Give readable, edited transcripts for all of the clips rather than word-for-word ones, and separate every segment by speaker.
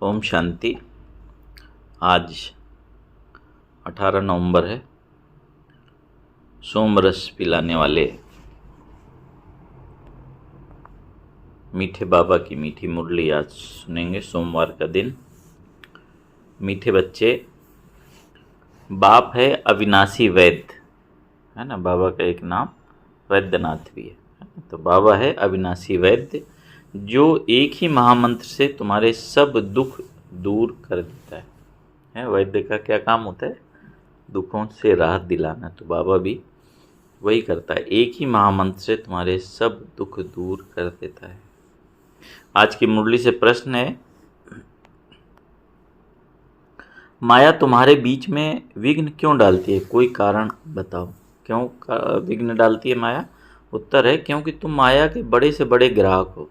Speaker 1: ओम शांति। आज 18 नवंबर है। सोमरस पिलाने वाले मीठे बाबा की मीठी मुरली आज सुनेंगे। सोमवार का दिन। मीठे बच्चे, बाप है अविनाशी वैद्य, है ना। बाबा का एक नाम वैद्यनाथ भी है। तो बाबा है अविनाशी वैद्य, जो एक ही महामंत्र से तुम्हारे सब दुख दूर कर देता है। वैद्य का क्या काम होता है? दुखों से राहत दिलाना। तो बाबा भी वही करता है, एक ही महामंत्र से तुम्हारे सब दुख दूर कर देता है। आज की मुरली से प्रश्न है, माया तुम्हारे बीच में विघ्न क्यों डालती है? कोई कारण बताओ, क्यों विघ्न डालती है माया? उत्तर है, क्योंकि तुम माया के बड़े से बड़े ग्राहक हो।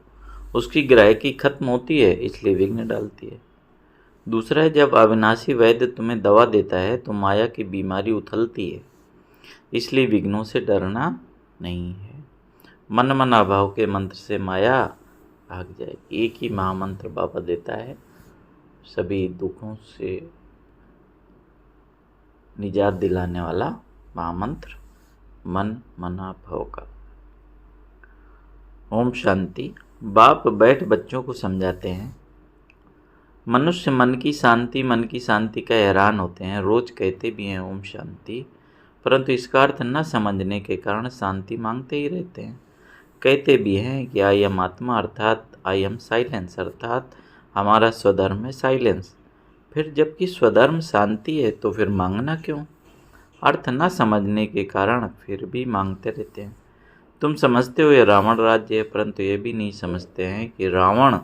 Speaker 1: उसकी ग्राहकी खत्म होती है, इसलिए विघ्न डालती है। दूसरा है, जब अविनाशी वैद्य तुम्हें दवा देता है तो माया की बीमारी उथलती है, इसलिए विघ्नों से डरना नहीं है। मन मना भाव के मंत्र से माया भाग जाएगी। एक ही महामंत्र बाबा देता है सभी दुखों से निजात दिलाने वाला महामंत्र, मन मना भाव का। ओम शांति। बाप बैठ बच्चों को समझाते हैं, मनुष्य मन की शांति का हैरान होते हैं। रोज कहते भी हैं ओम शांति, परंतु इसका अर्थ न समझने के कारण शांति मांगते ही रहते हैं। कहते भी हैं कि आई एम आत्मा, अर्थात आई एम साइलेंस, अर्थात हमारा स्वधर्म है साइलेंस। फिर जबकि स्वधर्म शांति है तो फिर मांगना क्यों? अर्थ न समझने के कारण फिर भी मांगते रहते हैं। तुम समझते हो ये रावण राज्य है, परंतु ये भी नहीं समझते हैं कि रावण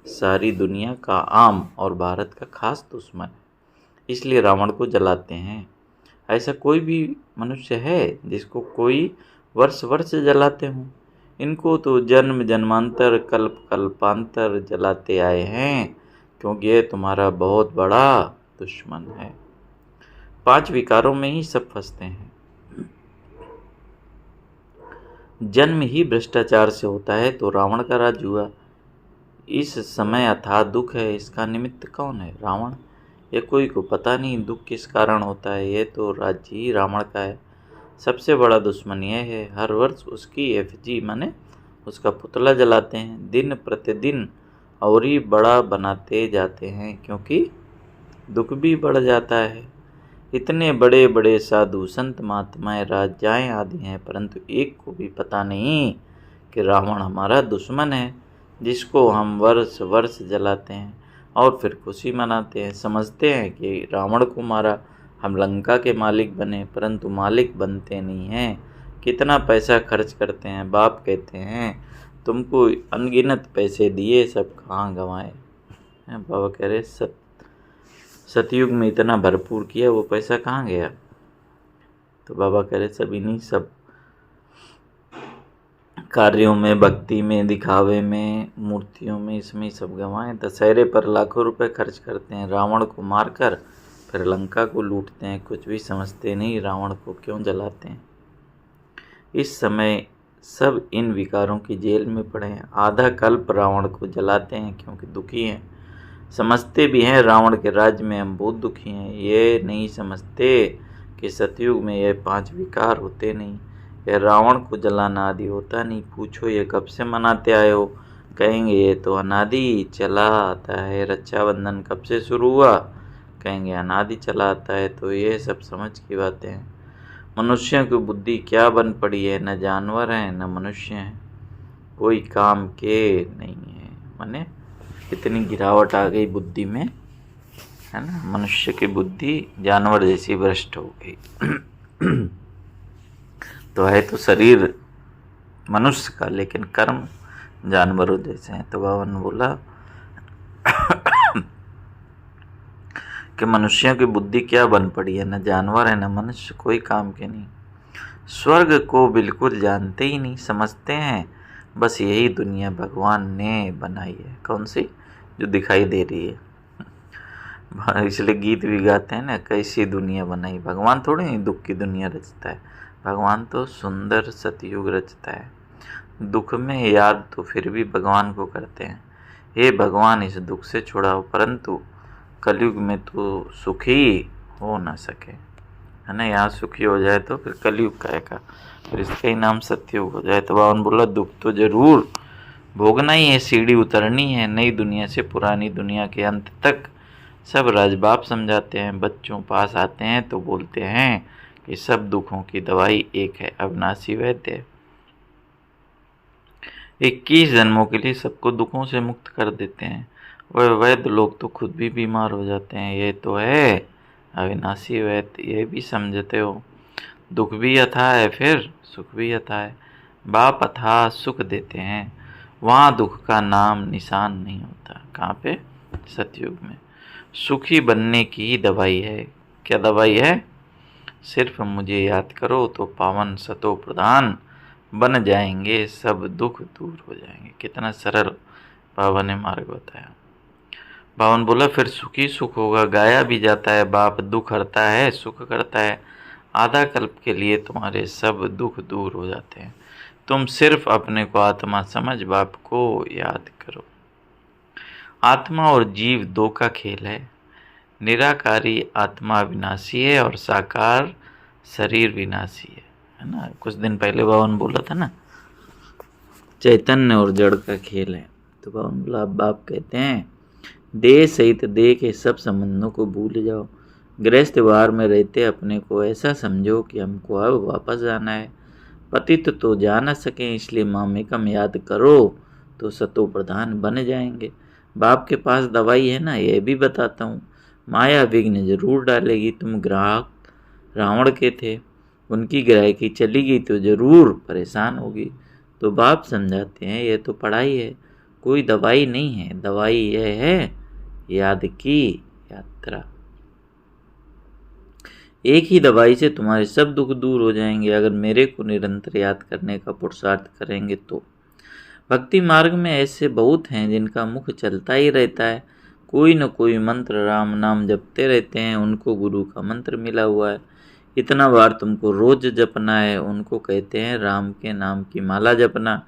Speaker 1: सारी दुनिया का आम और भारत का खास दुश्मन है, इसलिए रावण को जलाते हैं। ऐसा कोई भी मनुष्य है जिसको कोई वर्ष वर्ष जलाते हों? इनको तो जन्म जन्मांतर कल्प कल्पांतर जलाते आए हैं, क्योंकि ये तुम्हारा बहुत बड़ा दुश्मन है। 5 विकारों में ही सब फंसते हैं। जन्म ही भ्रष्टाचार से होता है तो रावण का राज हुआ। इस समय अथाह दुख है, इसका निमित्त कौन है? रावण। ये कोई को पता नहीं दुख किस कारण होता है। ये तो राज्य ही रावण का है। सबसे बड़ा दुश्मन यह है, हर वर्ष उसकी एफजी माने उसका पुतला जलाते हैं। दिन प्रतिदिन और ही बड़ा बनाते जाते हैं, क्योंकि दुख भी बढ़ जाता है। इतने बड़े बड़े साधु संत महात्माएं राजाएं आदि हैं, परंतु एक को भी पता नहीं कि रावण हमारा दुश्मन है, जिसको हम वर्ष वर्ष जलाते हैं और फिर खुशी मनाते हैं। समझते हैं कि रावण को मारा, हम लंका के मालिक बने, परंतु मालिक बनते नहीं हैं। कितना पैसा खर्च करते हैं। बाप कहते हैं तुमको अनगिनत पैसे दिए, सब कहाँ गंवाए। बाबा कह रहे सतयुग में इतना भरपूर किया, वो पैसा कहाँ गया? तो बाबा कह रहे सब इन्हीं सब कार्यों में, भक्ति में, दिखावे में, मूर्तियों में, इसमें सब गंवाए। दशहरे पर लाखों रुपए खर्च करते हैं, रावण को मारकर फिर लंका को लूटते हैं। कुछ भी समझते नहीं, रावण को क्यों जलाते हैं। इस समय सब इन विकारों की जेल में पड़े हैं। आधा कल्प रावण को जलाते हैं क्योंकि दुखी हैं। समझते भी हैं रावण के राज्य में हम बहुत दुखी हैं। ये नहीं समझते कि सतयुग में ये 5 विकार होते नहीं। यह रावण को जलाना आदि होता नहीं। पूछो ये कब से मनाते आए हो? कहेंगे ये तो अनादि चला आता है। रक्षाबंधन कब से शुरू हुआ? कहेंगे अनादि चला आता है। तो ये सब समझ की बातें हैं। मनुष्यों की बुद्धि क्या बन पड़ी है? न जानवर हैं न मनुष्य हैं, कोई काम के नहीं है। माने इतनी गिरावट आ गई बुद्धि में, है ना। मनुष्य की बुद्धि जानवर जैसी भ्रष्ट हो गई। तो है तो शरीर मनुष्य का, लेकिन कर्म जानवरों जैसे हैं। तो बाबा ने बोला कि मनुष्यों की बुद्धि क्या बन पड़ी है? न जानवर है न मनुष्य, कोई काम के नहीं। स्वर्ग को बिल्कुल जानते ही नहीं, समझते हैं बस यही दुनिया भगवान ने बनाई है। कौन सी? जो दिखाई दे रही है। इसलिए गीत भी गाते हैं ना, कैसी दुनिया बनाई। भगवान थोड़े ही दुख की दुनिया रचता है, भगवान तो सुंदर सतयुग रचता है। दुख में याद तो फिर भी भगवान को करते हैं, हे भगवान इस दुख से छुड़ाओ, परंतु कलयुग में तो सुखी हो न सके, है ना। यहाँ सुखी हो जाए तो फिर कलयुग का फिर इसका ही नाम सत्ययुग हो जाए। तो बावन बोला दुख तो जरूर भोगना ही है, सीढ़ी उतरनी है नई दुनिया से पुरानी दुनिया के अंत तक। सब राजबाप समझाते हैं, बच्चों पास आते हैं तो बोलते हैं कि सब दुखों की दवाई एक है, अविनाशी वैद्य। 21 जन्मों के लिए सबको दुखों से मुक्त कर देते हैं। वह वैद्य लोग तो खुद भी बीमार हो जाते हैं। ये तो है अविनाशी वैद्य, ये भी समझते हो। दुख भी अथाह है, फिर सुख भी अथाह है। बाप अथाह सुख देते हैं, वहाँ दुख का नाम निशान नहीं होता। कहाँ पे? सतयुग में। सुखी बनने की दवाई है। क्या दवाई है? सिर्फ मुझे याद करो तो पावन सतो प्रधान बन जाएंगे, सब दुख दूर हो जाएंगे। कितना सरल पावन मार्ग बताया। बावन बोला फिर सुखी सुख होगा। गाया भी जाता है, बाप दुख हरता है सुख करता है। आधा कल्प के लिए तुम्हारे सब दुख दूर हो जाते हैं। तुम सिर्फ अपने को आत्मा समझ बाप को याद करो। आत्मा और जीव दो का खेल है। निराकारी आत्मा विनाशी है और साकार शरीर विनाशी है ना। कुछ दिन पहले बावन बोला था ना, चैतन्य और जड़ का खेल है। तो बावन बोला, बाप कहते हैं देह सहित देह के सब संबंधों को भूल जाओ। गृहस्थ व्यवहार में रहते अपने को ऐसा समझो कि हमको अब वापस जाना है। पतित तो जा न सके, इसलिए मामेकम याद करो तो सतो प्रधान बन जाएंगे। बाप के पास दवाई है ना, यह भी बताता हूँ। माया विघ्न जरूर डालेगी। तुम ग्राहक रावण के थे, उनकी ग्राहकी चली गई तो जरूर परेशान होगी। तो बाप समझाते हैं यह तो पढ़ाई है, कोई दवाई नहीं है। दवाई यह है याद की यात्रा। एक ही दवाई से तुम्हारे सब दुख दूर हो जाएंगे, अगर मेरे को निरंतर याद करने का पुरुषार्थ करेंगे तो। भक्ति मार्ग में ऐसे बहुत हैं जिनका मुख चलता ही रहता है, कोई न कोई मंत्र राम नाम जपते रहते हैं, उनको गुरु का मंत्र मिला हुआ है। इतना बार तुमको रोज जपना है, उनको कहते हैं राम के नाम की माला जपना।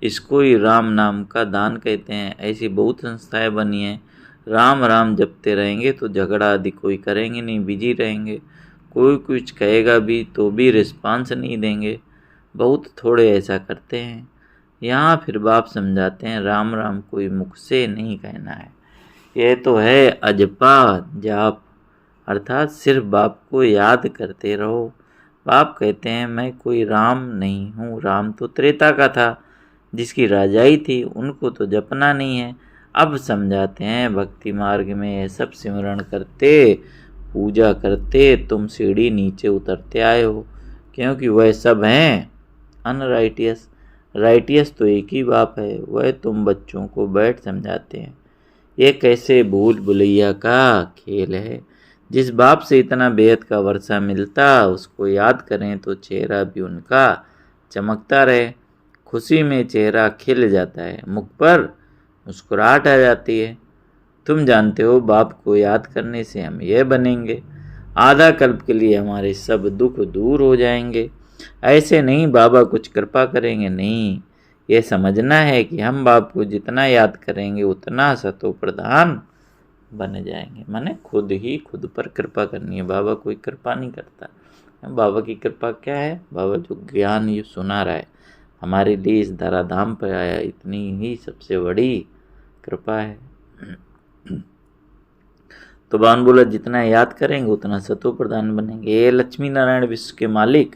Speaker 1: इसको ही राम नाम का दान कहते हैं। ऐसी बहुत संस्थाएं बनी हैं। राम राम जपते रहेंगे तो झगड़ा आदि कोई करेंगे नहीं, बिजी रहेंगे। कोई कुछ कहेगा भी तो भी रिस्पांस नहीं देंगे, बहुत थोड़े ऐसा करते हैं। यहाँ फिर बाप समझाते हैं राम राम कोई मुख से नहीं कहना है, यह तो है अजपा जाप, अर्थात सिर्फ बाप को याद करते रहो। बाप कहते हैं मैं कोई राम नहीं हूँ, राम तो त्रेता का था, जिसकी राजाई थी, उनको तो जपना नहीं है। अब समझाते हैं भक्ति मार्ग में सब सिमरण करते पूजा करते तुम सीढ़ी नीचे उतरते आए हो, क्योंकि वह सब हैं अनराइटियस। राइटियस तो एक ही बाप है, वह तुम बच्चों को बैठ समझाते हैं। ये कैसे भूल भुलैया का खेल है। जिस बाप से इतना बेहद का वर्षा मिलता, उसको याद करें तो चेहरा भी उनका चमकता रहे। खुशी में चेहरा खिल जाता है, मुख पर मुस्कुराहट आ जाती है। तुम जानते हो बाप को याद करने से हम यह बनेंगे, आधा कल्प के लिए हमारे सब दुख दूर हो जाएंगे। ऐसे नहीं बाबा कुछ कृपा करेंगे, नहीं, ये समझना है कि हम बाप को जितना याद करेंगे उतना सतो प्रधान बन जाएंगे। माने खुद ही खुद पर कृपा करनी है, बाबा कोई कृपा नहीं करता। बाबा की कृपा क्या है? बाबा जो ज्ञान ये सुना रहा है हमारे लिए, इस धराधाम पर आया, इतनी ही सबसे बड़ी कृपा है। तो बावन बोला जितना याद करेंगे उतना सतो प्रधान बनेंगे। ये लक्ष्मी नारायण विश्व के मालिक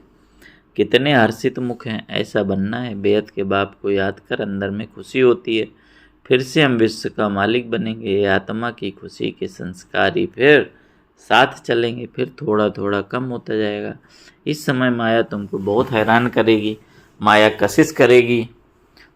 Speaker 1: कितने हर्षित मुख हैं, ऐसा बनना है। बेहद के बाप को याद कर अंदर में खुशी होती है, फिर से हम विश्व का मालिक बनेंगे। ये आत्मा की खुशी के संस्कार ही फिर साथ चलेंगे, फिर थोड़ा थोड़ा कम होता जाएगा। इस समय माया तुमको बहुत हैरान करेगी, माया कशिश करेगी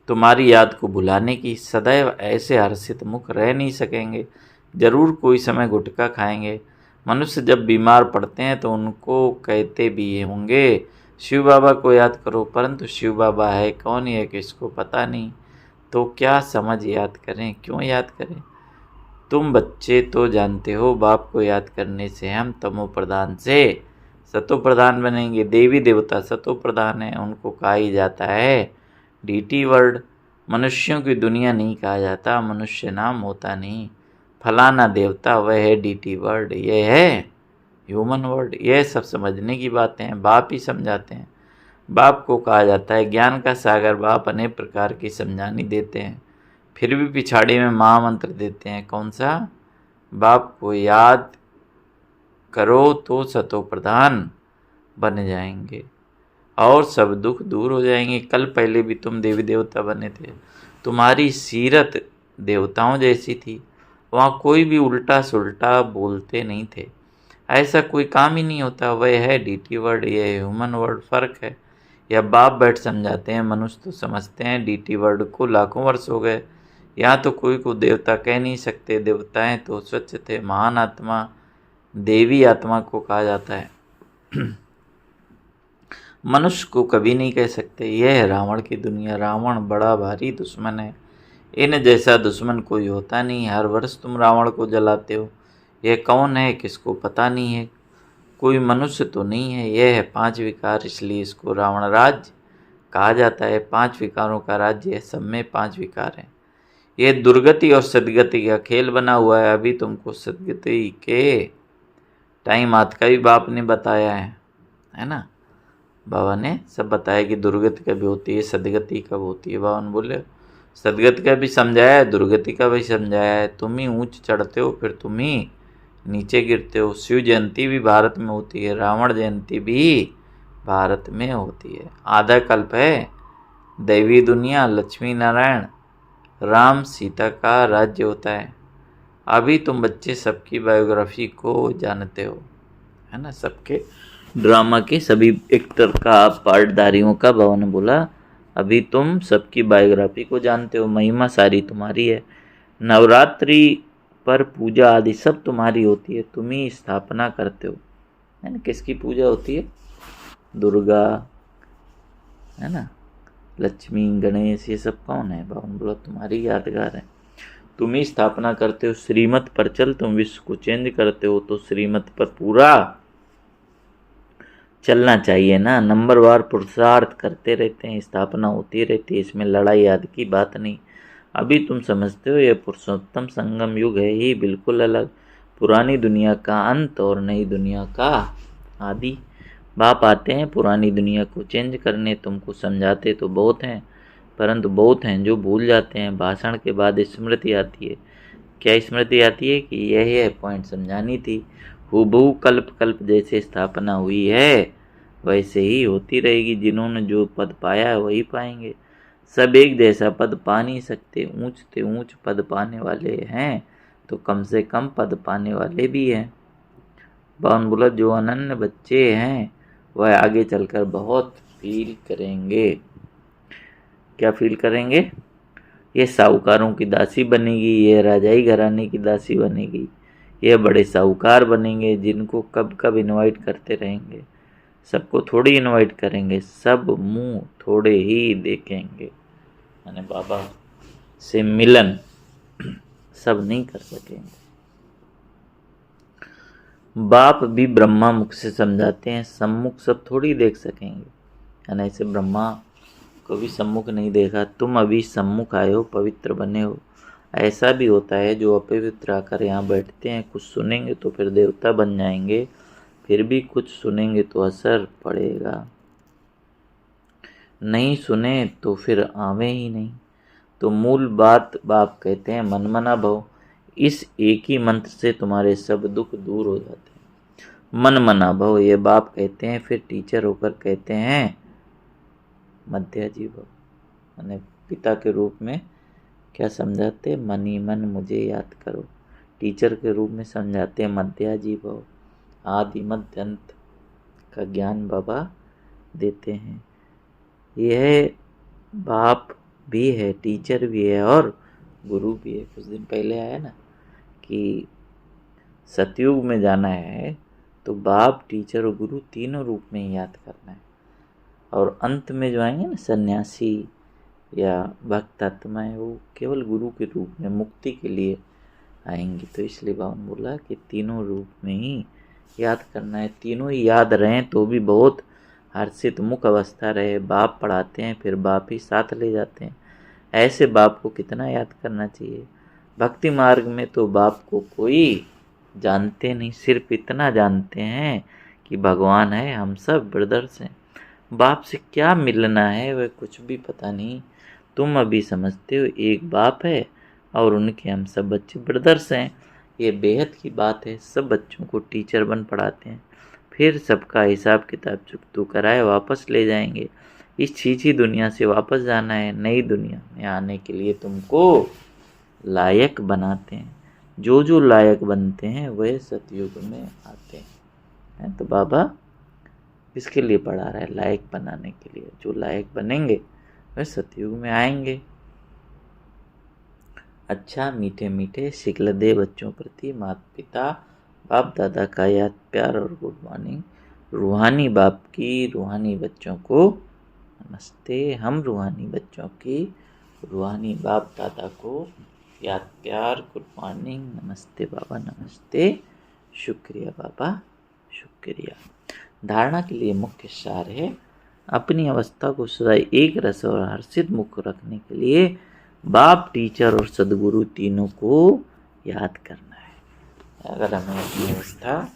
Speaker 1: तुम्हारी याद को भुलाने की। सदैव ऐसे हर्षित मुख रह नहीं सकेंगे, जरूर कोई समय गुटखा खाएंगे। मनुष्य जब बीमार पड़ते हैं तो उनको कहते भी होंगे शिव बाबा को याद करो, परंतु शिव बाबा है कौन, है किसको पता नहीं। तो क्या समझ याद करें, क्यों याद करें? तुम बच्चे तो जानते हो बाप को याद करने से हम तमो प्रधान से सतो प्रधान बनेंगे। देवी देवता सतो प्रधान है, उनको कहा ही जाता है डीटी वर्ड। मनुष्यों की दुनिया नहीं कहा जाता, मनुष्य नाम होता नहीं। फलाना देवता वह है डीटी वर्ड, ये है ह्यूमन वर्ड। ये सब समझने की बातें हैं, बाप ही समझाते हैं। बाप को कहा जाता है ज्ञान का सागर। बाप अनेक प्रकार की समझानी देते हैं, फिर भी पिछाड़ी में महामंत्र देते हैं। कौन सा? बाप को याद करो तो सतो प्रधान बन जाएंगे और सब दुख दूर हो जाएंगे। कल पहले भी तुम देवी देवता बने थे, तुम्हारी सीरत देवताओं जैसी थी। वहाँ कोई भी उल्टा सुल्टा बोलते नहीं थे, ऐसा कोई काम ही नहीं होता। वह है डीटी वर्ड, ये ह्यूमन वर्ड। फर्क है। या बाप बैठ समझाते हैं, मनुष्य तो समझते हैं। डीटी वर्ड को लाखों वर्ष हो गए। यहाँ तो कोई को देवता कह नहीं सकते। देवताएं तो स्वच्छ थे। महान आत्मा, देवी आत्मा को कहा जाता है, मनुष्य को कभी नहीं कह सकते। यह है रावण की दुनिया। रावण बड़ा भारी दुश्मन है, इन जैसा दुश्मन कोई होता नहीं। हर वर्ष तुम रावण को जलाते हो। यह कौन है किसको पता नहीं है, कोई मनुष्य तो नहीं है। यह है 5 विकार, इसलिए इसको रावण राज्य कहा जाता है। 5 विकारों का राज्य है, सब में 5 विकार हैं। यह दुर्गति और सदगति का खेल बना हुआ है। अभी तुमको सदगति के टाइम आत का भी बाप ने बताया है ना। बाबा ने सब बताया कि दुर्गति कब होती है, सदगति कब होती है। बाबा ने बोले सदगति का भी समझाया है, दुर्गति का भी समझाया है। तुम ही ऊंच चढ़ते हो, फिर तुम ही नीचे गिरते हो। शिव जयंती भी भारत में होती है, रावण जयंती भी भारत में होती है। आधा कल्प है, दैवी दुनिया, लक्ष्मी नारायण, राम सीता का राज्य होता है। अभी तुम बच्चे सबकी बायोग्राफी को जानते हो, है ना। सबके ड्रामा के सभी एक्टर का, पार्टधारियों का बाबा ने बोला अभी तुम सबकी बायोग्राफी को जानते हो। महिमा सारी तुम्हारी है। नवरात्रि पर पूजा आदि सब तुम्हारी होती है, तुम ही स्थापना करते हो, है ना। किसकी पूजा होती है? दुर्गा, है ना, लक्ष्मी, गणेश, ये सब कौन है? बाबा ने बोला तुम्हारी यादगार है, तुम ही स्थापना करते हो। श्रीमत पर चल, तुम विश्व को चेंज करते हो, तो श्रीमत पर पूरा चलना चाहिए ना। नंबरवार पुरुषार्थ करते रहते हैं, स्थापना होती रहती है, इसमें लड़ाई आदि की बात नहीं। अभी तुम समझते हो ये पुरुषोत्तम संगम युग है ही बिल्कुल अलग। पुरानी दुनिया का अंत और नई दुनिया का आदि। बाप आते हैं पुरानी दुनिया को चेंज करने। तुमको समझाते तो बहुत हैं, परंतु बहुत हैं जो भूल जाते हैं। भाषण के बाद स्मृति आती है। क्या स्मृति आती है? कि यह पॉइंट समझानी थी। हूबहू कल्प कल्प जैसे स्थापना हुई है वैसे ही होती रहेगी। जिन्होंने जो पद पाया है वही पाएंगे। सब एक जैसा पद पा नहीं सकते। ऊंच से ऊंच पद पाने वाले हैं तो कम से कम पद पाने वाले भी हैं। बावन बोला जो अनन्य बच्चे हैं वह आगे चलकर बहुत फील करेंगे। क्या फील करेंगे? ये साहूकारों की दासी बनेगी, ये राजाई घराने की दासी बनेगी, ये बड़े साहूकार बनेंगे जिनको कब कब इनवाइट करते रहेंगे। सबको थोड़ी इनवाइट करेंगे, सब मुंह थोड़े ही देखेंगे। यानी बाबा से मिलन सब नहीं कर सकेंगे। बाप भी ब्रह्मा मुख से समझाते हैं, सम्मुख सब थोड़ी देख सकेंगे। यानी ऐसे ब्रह्मा को भी सम्मुख नहीं देखा। तुम अभी सम्मुख आए हो, पवित्र बने हो। ऐसा भी होता है जो अपवित्र आकर यहाँ बैठते हैं, कुछ सुनेंगे तो फिर देवता बन जाएंगे, फिर भी कुछ सुनेंगे तो असर पड़ेगा, नहीं सुने तो फिर आवे ही नहीं। तो मूल बात बाप कहते हैं मन मना भव। इस एक ही मंत्र से तुम्हारे सब दुख दूर हो जाते हैं। मन मना भव ये बाप कहते हैं। फिर टीचर होकर कहते हैं मध्याजी भव। मैंने पिता के रूप में क्या समझाते? मन ही मन मुझे याद करो। टीचर के रूप में समझाते हैं मध्याजी भव। आदि मध्य अंत का ज्ञान बाबा देते हैं। यह बाप भी है, टीचर भी है और गुरु भी है। कुछ दिन पहले आया ना कि सतयुग में जाना है तो बाप, टीचर और गुरु तीनों रूप में ही याद करना है। और अंत में जो आएंगे ना सन्यासी या भक्त आत्माएं, वो केवल गुरु के रूप में मुक्ति के लिए आएंगी। तो इसलिए बाबा ने बोला कि तीनों रूप में ही याद करना है। तीनों ही याद रहें तो भी बहुत हर्षित मुख अवस्था रहे। बाप पढ़ाते हैं, फिर बाप ही साथ ले जाते हैं। ऐसे बाप को कितना याद करना चाहिए। भक्ति मार्ग में तो बाप को कोई जानते नहीं, सिर्फ इतना जानते हैं कि भगवान है, हम सब ब्रदर्स हैं। बाप से क्या मिलना है वह कुछ भी पता नहीं। तुम अभी समझते हो एक बाप है और उनके हम सब बच्चे ब्रदर्स हैं। ये बेहद की बात है। सब बच्चों को टीचर बन पढ़ाते हैं, फिर सबका हिसाब किताब चुकतू कराए वापस ले जाएंगे। इस छीछी दुनिया से वापस जाना है, नई दुनिया में आने के लिए तुमको लायक बनाते हैं। जो जो लायक बनते हैं वह सतयुग में आते हैं। तो बाबा इसके लिए पढ़ा रहा है, लायक बनाने के लिए। जो लायक बनेंगे वह सतयुग में आएंगे। अच्छा, मीठे मीठे सिकलदे बच्चों प्रति माता पिता बाप दादा का याद प्यार और गुड मॉर्निंग। रूहानी बाप की रूहानी बच्चों को नमस्ते। हम रूहानी बच्चों की रूहानी बाप दादा को याद प्यार गुड मॉर्निंग। नमस्ते बाबा, नमस्ते। शुक्रिया बाबा, शुक्रिया। धारणा के लिए मुख्य सार है, अपनी अवस्था को सदा एक रस और हर्षित मुख रखने के लिए बाप, टीचर और सदगुरु तीनों को याद करना है। अगर हमें अपनी अवस्था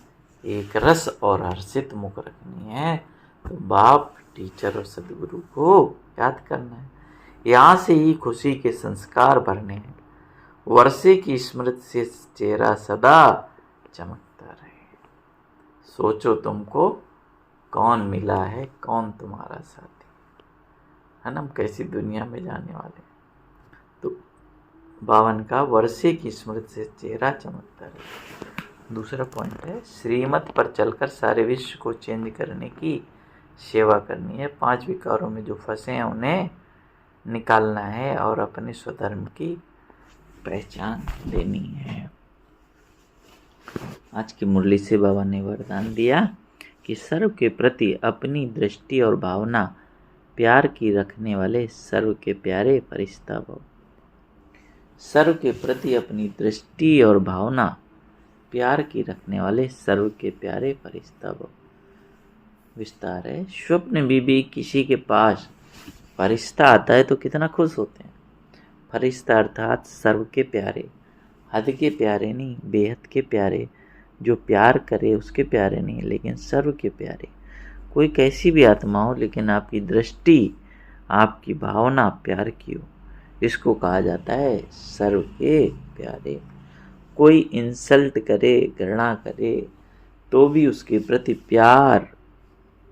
Speaker 1: एक रस और हर्षित मुख रखनी है तो बाप, टीचर और सदगुरु को याद करना है। यहाँ से ही खुशी के संस्कार भरने हैं। वर्षे की स्मृति से चेहरा सदा चमकता रहे। सोचो तुमको कौन मिला है, कौन तुम्हारा साथी है ना। हम कैसी दुनिया में जाने वाले हैं। तो 52 का वर्षे की स्मृति से चेहरा चमकता रहे। दूसरा पॉइंट है, श्रीमत पर चलकर सारे विश्व को चेंज करने की सेवा करनी है। 5 विकारों में जो फंसे हैं उन्हें निकालना है और अपने स्वधर्म की पहचान लेनी है। आज की मुरली से बाबा ने वरदान दिया कि सर्व के प्रति अपनी दृष्टि और भावना प्यार की रखने वाले सर्व के प्यारे फरिश्ता भव। सर्व के प्रति अपनी दृष्टि और भावना प्यार की रखने वाले सर्व के प्यारे फरिश्ता भव। विस्तार है, स्वप्न भी किसी के पास फरिश्ता आता है तो कितना खुश होते हैं। फरिश्ता अर्थात सर्व के प्यारे, हद के प्यारे नहीं, बेहद के प्यारे। जो प्यार करे उसके प्यारे नहीं, लेकिन सर्व के प्यारे। कोई कैसी भी आत्मा हो, लेकिन आपकी दृष्टि, आपकी भावना प्यार की हो, इसको कहा जाता है सर्व के प्यारे। कोई इंसल्ट करे, घृणा करे, तो भी उसके प्रति प्यार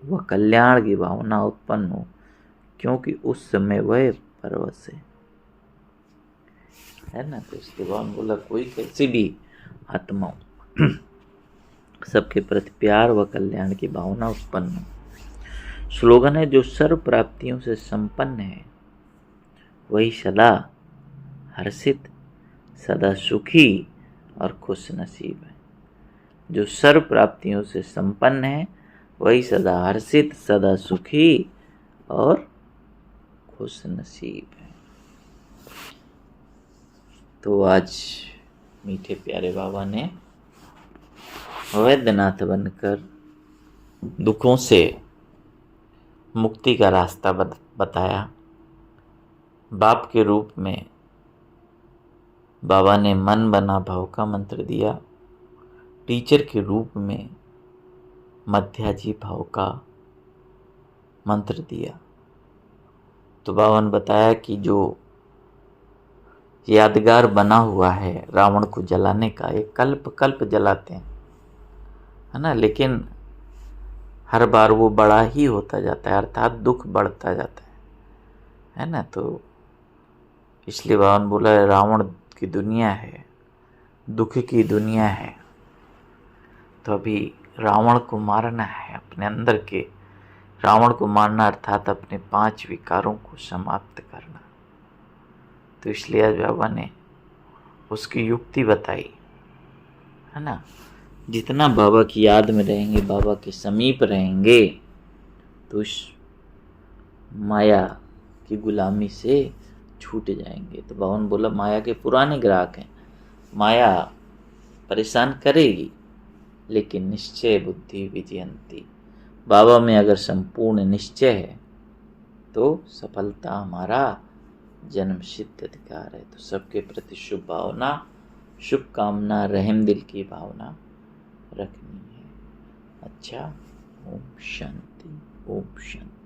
Speaker 1: व कल्याण की भावना उत्पन्न हो, क्योंकि उस समय वह परवश है ना। तो इसके बाद बोला कोई कैसी भी आत्मा हो, सबके प्रति प्यार व कल्याण की भावना उत्पन्न हो। स्लोगन है, जो सर्व प्राप्तियों से संपन्न है वही सदा हर्षित, सदा सुखी और खुश नसीब है। जो सर्व प्राप्तियों से संपन्न है वही सदा हर्षित, सदा सुखी और खुश नसीब है। तो आज मीठे प्यारे बाबा ने वैद्यनाथ बनकर दुखों से मुक्ति का रास्ता बताया। बाप के रूप में बाबा ने मन बना भाव का मंत्र दिया। टीचर के रूप में मध्याजी भाव का मंत्र दिया। तो बाबा ने बताया कि जो यादगार बना हुआ है रावण को जलाने का, ये कल्प कल्प जलाते हैं, है ना, लेकिन हर बार वो बड़ा ही होता जाता है, अर्थात दुख बढ़ता जाता है ना। तो इसलिए बाबा ने बोला रावण की दुनिया है, दुख की दुनिया है। तो अभी रावण को मारना है, अपने अंदर के रावण को मारना अर्थात अपने 5 विकारों को समाप्त करना। तो इसलिए आज बाबा ने उसकी युक्ति बताई, है ना। जितना बाबा की याद में रहेंगे, बाबा के समीप रहेंगे, तो उस माया की गुलामी से छूट जाएंगे। तो बाबा ने बोला माया के पुराने ग्राहक हैं, माया परेशान करेगी, लेकिन निश्चय बुद्धि विजयंती। बाबा में अगर संपूर्ण निश्चय है तो सफलता हमारा जन्मसिद्ध अधिकार है। तो सबके प्रति शुभ भावना, शुभकामना, रहम दिल की भावना रखनी है। अच्छा, ओम शांति, ओम शांति।